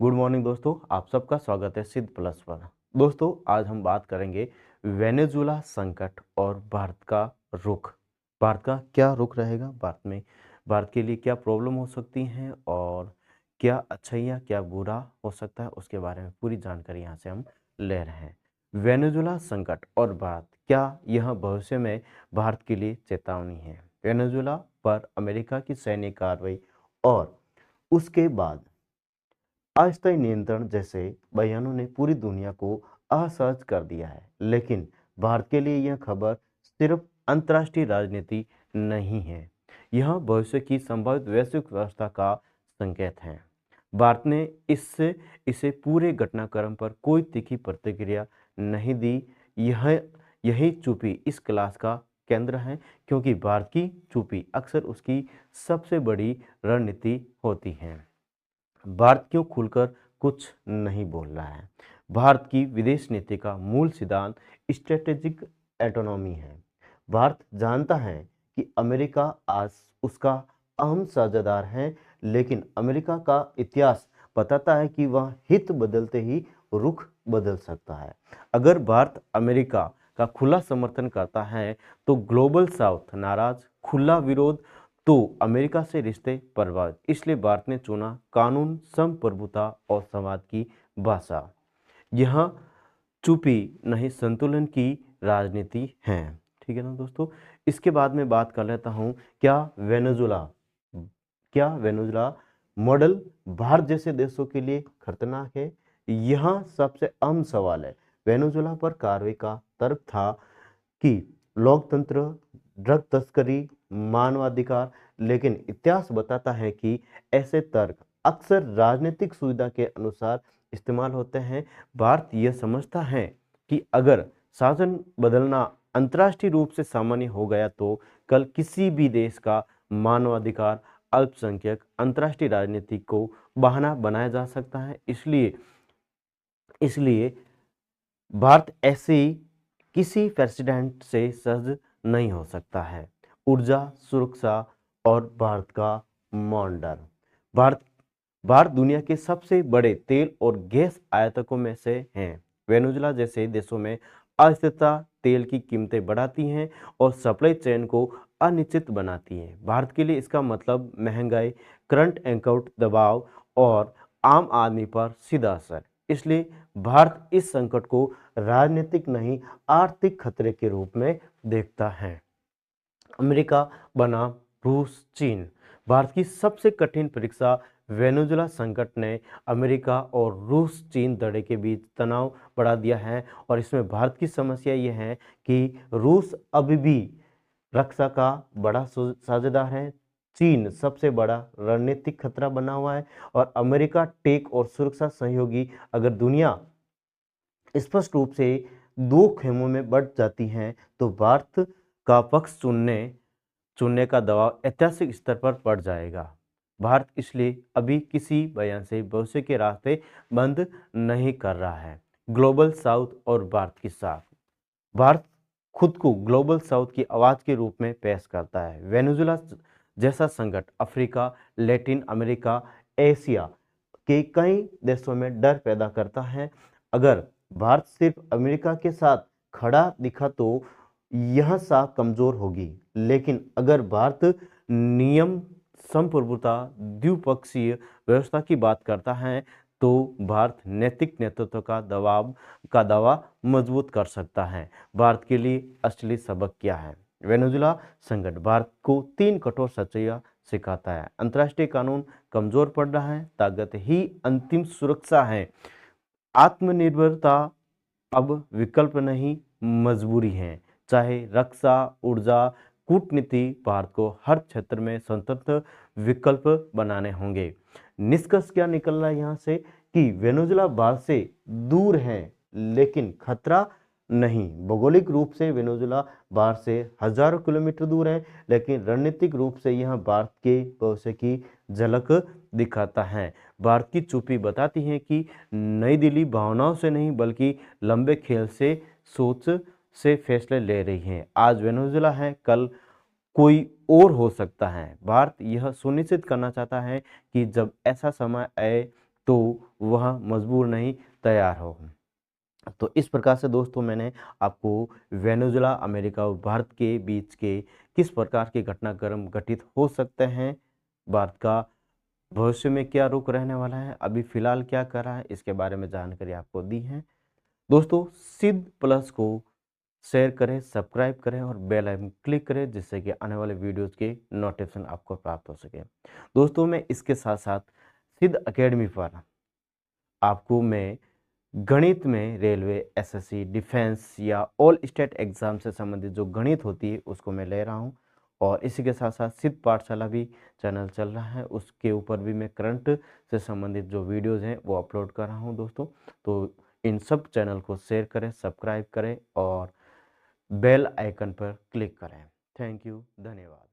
Good morning दोस्तों, आप सबका स्वागत है सिद्ध प्लस पर। दोस्तों, आज हम बात करेंगे वेनेजुला संकट और भारत का रुख। भारत का क्या रुख रहेगा, भारत के लिए क्या प्रॉब्लम हो सकती हैं और क्या अच्छाइयाँ क्या बुरा हो सकता है, उसके बारे में पूरी जानकारी यहाँ से हम ले रहे हैं। वेनेजुला संकट और भारत, क्या यह भविष्य में भारत के लिए चेतावनी है? वेनेजुला पर अमेरिका की सैन्य कार्रवाई और उसके बाद अस्थायी नियंत्रण जैसे बयानों ने पूरी दुनिया को असहज कर दिया है, लेकिन भारत के लिए यह खबर सिर्फ अंतर्राष्ट्रीय राजनीति नहीं है, यह भविष्य की संभावित वैश्विक व्यवस्था का संकेत है। भारत ने इससे इसे पूरे घटनाक्रम पर कोई तीखी प्रतिक्रिया नहीं दी। यह यही चुप्पी इस क्लास का केंद्र है, क्योंकि भारत की चुप्पी अक्सर उसकी सबसे बड़ी रणनीति होती है। भारत क्यों खुलकर कुछ नहीं बोल रहा है? भारत की विदेश नीति का मूल सिद्धांत स्ट्रेटेजिक ऑटोनॉमी है। भारत जानता है कि अमेरिका आज उसका अहम साझेदार है, लेकिन अमेरिका का इतिहास बताता है कि वह हित बदलते ही रुख बदल सकता है। अगर भारत अमेरिका का खुला समर्थन करता है तो ग्लोबल साउथ नाराज, खुला विरोध तो अमेरिका से रिश्ते प्रभावित। इसलिए भारत ने चुना कानून, संप्रभुता और संवाद की भाषा। यह चुप्पी नहीं, संतुलन की राजनीति है। ठीक है ना दोस्तों। इसके बाद में बात कर लेता हूँ, क्या वेनेजुला मॉडल भारत जैसे देशों के लिए खतरनाक है? यह सबसे अहम सवाल है। वेनेजुला पर कार्रवाई का तर्क था कि लोकतंत्र, ड्रग तस्करी, मानवाधिकार, लेकिन इतिहास बताता है कि ऐसे तर्क अक्सर राजनीतिक सुविधा के अनुसार इस्तेमाल होते हैं। भारत यह समझता है कि अगर शासन बदलना अंतर्राष्ट्रीय रूप से सामान्य हो गया तो कल किसी भी देश का मानवाधिकार, अल्पसंख्यक, अंतर्राष्ट्रीय राजनीति को बहाना बनाया जा सकता है। इसलिए इसलिए भारत ऐसे किसी प्रेसिडेंट से सहज नहीं हो सकता है। ऊर्जा सुरक्षा और भारत का मॉडल। भारत भारत दुनिया के सबसे बड़े तेल और गैस आयातकों में से हैं। वेनेजुला जैसे देशों में अस्थिरता तेल की कीमतें बढ़ाती हैं और सप्लाई चेन को अनिश्चित बनाती हैं। भारत के लिए इसका मतलब महंगाई, करंट अकाउंट दबाव और आम आदमी पर सीधा असर। इसलिए भारत इस संकट को राजनीतिक नहीं, आर्थिक खतरे के रूप में देखता है। अमेरिका बनाम रूस, चीन। भारत की सबसे कठिन परीक्षा वेनेजुला संकट ने अमेरिका और रूस चीन धड़े के बीच तनाव बढ़ा दिया है, और इसमें भारत की समस्या यह है कि रूस अभी भी रक्षा का बड़ा साझेदार है, चीन सबसे बड़ा रणनीतिक खतरा बना हुआ है, और अमेरिका टेक और सुरक्षा सहयोगी। अगर दुनिया स्पष्ट रूप से दो खेमों में बंट जाती है तो भारत का पक्ष चुनने का दबाव ऐतिहासिक स्तर पर पड़ जाएगा। भारत इसलिए अभी किसी बयान से भविष्य के रास्ते बंद नहीं कर रहा है। ग्लोबल साउथ और भारत की साख। भारत खुद को ग्लोबल साउथ की आवाज के रूप में पेश करता है। वेनेजुला जैसा संकट अफ्रीका, लैटिन अमेरिका, एशिया के कई देशों में डर पैदा करता है। अगर भारत सिर्फ अमेरिका के साथ खड़ा दिखा तो यह साख कमजोर होगी, लेकिन अगर भारत नियम, संप्रभुता, द्विपक्षीय व्यवस्था की बात करता है तो भारत नैतिक नेतृत्व का दावा मजबूत कर सकता है। भारत के लिए असली सबक क्या है? वेनेजुला संकट भारत को तीन कठोर सच्चाइयां सिखाता है। अंतर्राष्ट्रीय कानून कमजोर पड़ रहा है, ताकत ही अंतिम सुरक्षा है। आत्मनिर्भरता अब विकल्प नहीं, मजबूरी है। चाहे रक्षा, ऊर्जा, कूटनीति, भारत को हर क्षेत्र में स्वतंत्र विकल्प बनाने होंगे। निष्कर्ष क्या निकल रहा है यहाँ से कि वेनेजुला भारत से दूर है, लेकिन खतरा नहीं। भौगोलिक रूप से वेनेजुला भारत से हजारों किलोमीटर दूर है, लेकिन रणनीतिक रूप से यह भारत के भविष्य की झलक दिखाता है। भारत की चुप्पी बताती है कि नई दिल्ली भावनाओं से नहीं बल्कि लंबे खेल से, सोच से फैसले ले रही है। आज वेनेजुला है, कल कोई और हो सकता है। भारत यह सुनिश्चित करना चाहता है कि जब ऐसा समय आए तो वह मजबूर नहीं, तैयार हो। तो इस प्रकार से दोस्तों मैंने आपको वेनेजुएला, अमेरिका और भारत के बीच के किस प्रकार के घटनाक्रम घटित हो सकते हैं, भारत का भविष्य में क्या रुख रहने वाला है, अभी फिलहाल क्या कर रहा है, इसके बारे में जानकारी आपको दी है। दोस्तों सिद्ध प्लस को शेयर करें, सब्सक्राइब करें और बेल आइकन क्लिक करें, जिससे कि आने वाले वीडियोस के नोटिफिकेशन आपको प्राप्त हो सके। दोस्तों मैं इसके साथ साथ सिद्ध एकेडमी पर आपको मैं गणित में रेलवे, एसएससी, डिफेंस या ऑल स्टेट एग्जाम से संबंधित जो गणित होती है उसको मैं ले रहा हूँ। और इसी के साथ साथ सिद्ध पाठशाला भी चैनल चल रहा है, उसके ऊपर भी मैं करंट से संबंधित जो वीडियोज़ हैं वो अपलोड कर रहा हूँ दोस्तों। तो इन सब चैनल को शेयर करें, सब्सक्राइब करें और बेल आइकन पर क्लिक करें। थैंक यू, धन्यवाद।